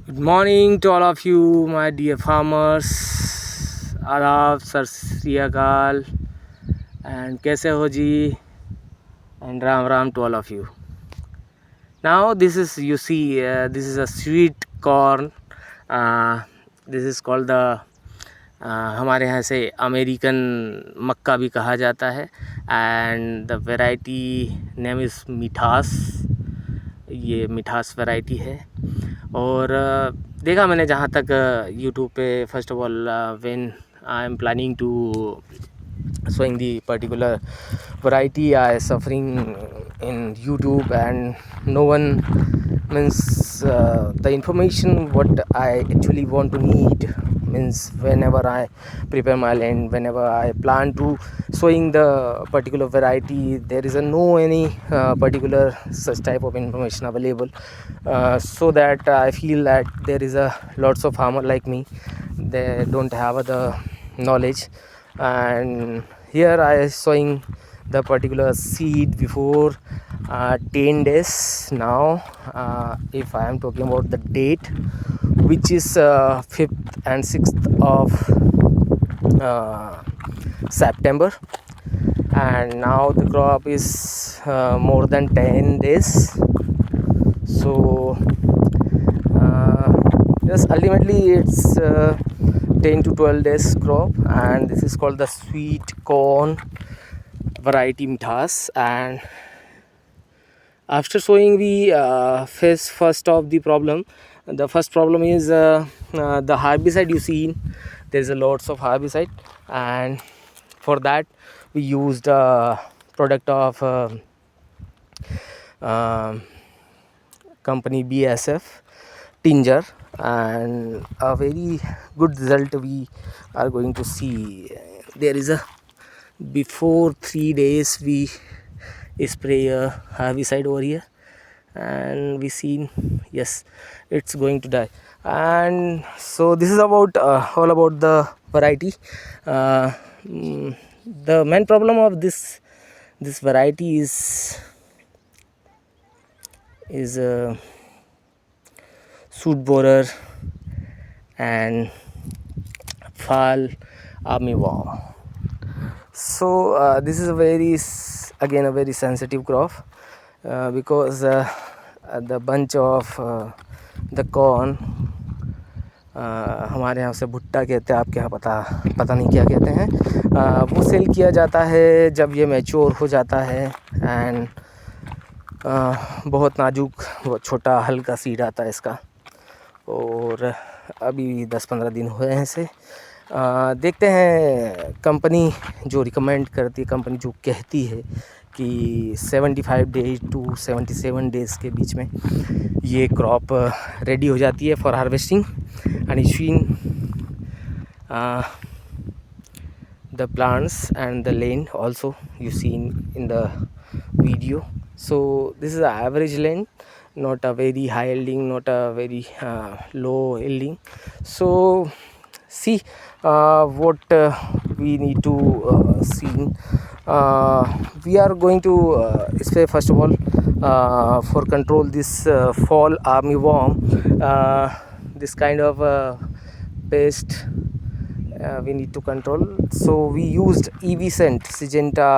Good morning to all of you, my dear farmers. आदाब, सत श्री अकाल, and कैसे हो जी? And Ram Ram to all of you. Now this is, you see, this is a sweet corn. This is called the हमारे यहाँ से American मक्का भी कहा जाता है. And the variety name is मिठास. ये मिठास वैरायटी है. और देखा मैंने जहाँ तक यूट्यूब पे, first of all when I am planning to showing the particular variety I suffering in YouTube, and no one means the information what I actually want to need, means whenever I prepare my land, whenever I plan to sowing the particular variety, there is a no any particular such type of information available, so that I feel that there is a lots of farmer like me, they don't have the knowledge. And here I is showing the particular seed before 10 days now. If I am talking about the date, which is 5th and 6th of September, and now the crop is more than 10 days. So yes, ultimately it's 10 to 12 days crop, and this is called the sweet corn variety mithas. And after sowing we face first of the problem. The first problem is the herbicide. You see there is a lots of herbicide, and for that we used a product of company BASF Tinger, and a very good result we are going to see. There is a, before 3 days we spray a herbicide over here, and we seen, yes, it's going to die. And so this is about all about the variety. The main problem of this variety is shoot borer and fall armyworm. So this is a very again a very sensitive crop, because the bunch of the corn, हमारे यहाँ से भुट्टा कहते हैं, आपके यहाँ पता नहीं क्या कहते हैं, वो सेल किया जाता है जब ये मैच्योर हो जाता है. एंड बहुत नाजुक, बहुत छोटा हल्का सीड आता है इसका, और अभी 10-15 दिन हुए हैं इसे. देखते हैं कंपनी जो रिकमेंड करती है, कंपनी जो कहती है कि 75 डेज टू 77 डेज़ के बीच में ये क्रॉप रेडी हो जाती है for harvesting. And you seen the plants and the land also you seen in the video. So this is an average land, not a very high yielding, not a very low yielding. So see what we need to see. We are going to spray first of all for control this fall armyworm, this kind of pest we need to control. So we used Evicent Syngenta,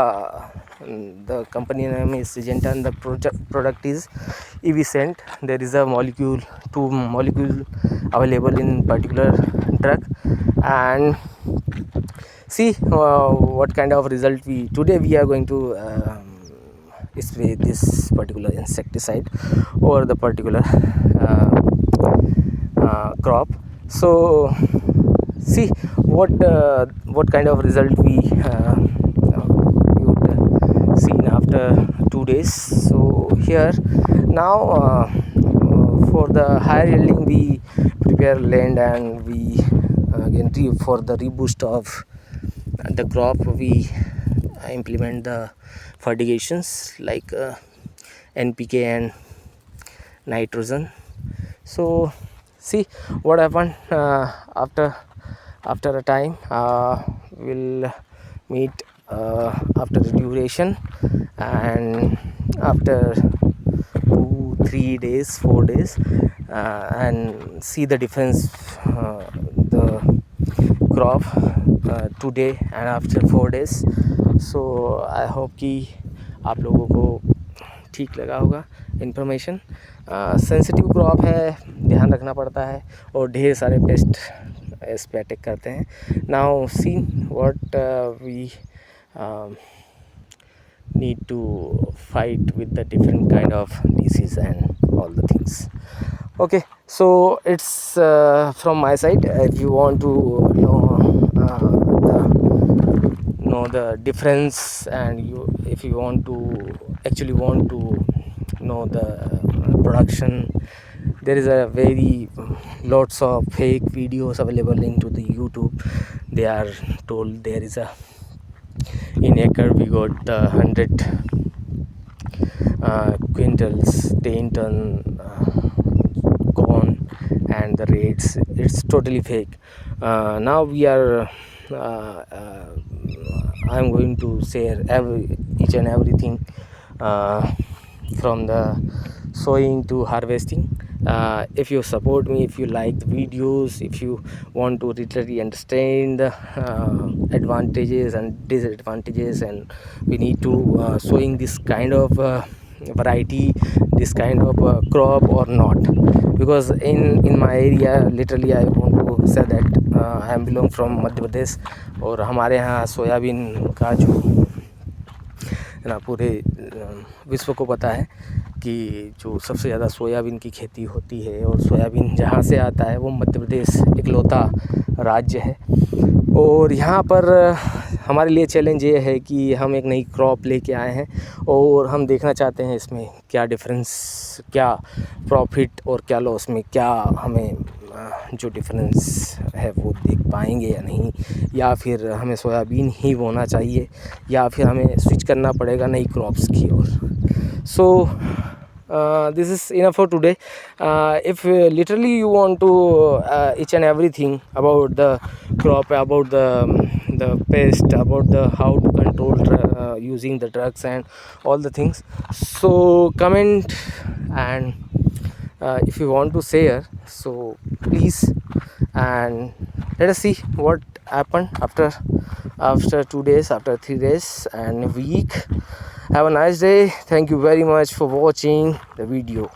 the company name is Syngenta, and the product is Evicent. There is a molecule, 2 molecule available in particular drug. And see what kind of result today we are going to spray this particular insecticide over the particular crop. So see what kind of result we would seen after 2 days. So here now for the higher yielding we prepare land, and we again for the reboost of the crop we implement the fertigations like NPK and nitrogen. So see what happened after a time. We'll meet after the duration, and after 3 days, 4 days, and see the difference, the crop today and after 4 days. So I hope कि आप लोगों को ठीक लगा होगा information. Sensitive crop है, ध्यान रखना पड़ता है और ढेर सारे पेस्ट इस पे अटैक करते हैं. Now see what we need to fight with the different kind of disease and all the things. Okay, so it's from my side. If you want to know the difference, and if you want to know the production, there is a very lots of fake videos available into the YouTube. They are told there is a, in acre we got 100 quintals, 10 ton corn, and the rates, it's totally fake. Now we are I'm going to share each and everything from the sowing to harvesting. If you support me, if you like the videos, if you want to literally understand the advantages and disadvantages, and we need to sowing this kind of variety, this kind of crop or not, because in my area, literally I want to say that I am belong from Madhya Pradesh, और हमारे यहाँ soybean का जो ना पूरे विश्व को पता है कि जो सबसे ज़्यादा सोयाबीन की खेती होती है, और सोयाबीन जहाँ से आता है वो मध्य प्रदेश इकलौता राज्य है. और यहाँ पर हमारे लिए चैलेंज ये है कि हम एक नई क्रॉप लेके आए हैं और हम देखना चाहते हैं इसमें क्या डिफरेंस, क्या प्रॉफिट और क्या लॉस में क्या हमें जो डिफरेंस है वो देख पाएंगे या नहीं, या फिर हमें सोयाबीन ही बोना चाहिए, या फिर हमें स्विच करना पड़ेगा नई क्रॉप्स की ओर. सो this is enough for today. If literally you want to each and everything about the crop, about the pest, about the how to control using the drugs and all the things, so comment, and if you want to share, so please, and let us see what happened after 2 days, after 3 days and a week. Have a nice day. Thank you very much for watching the video.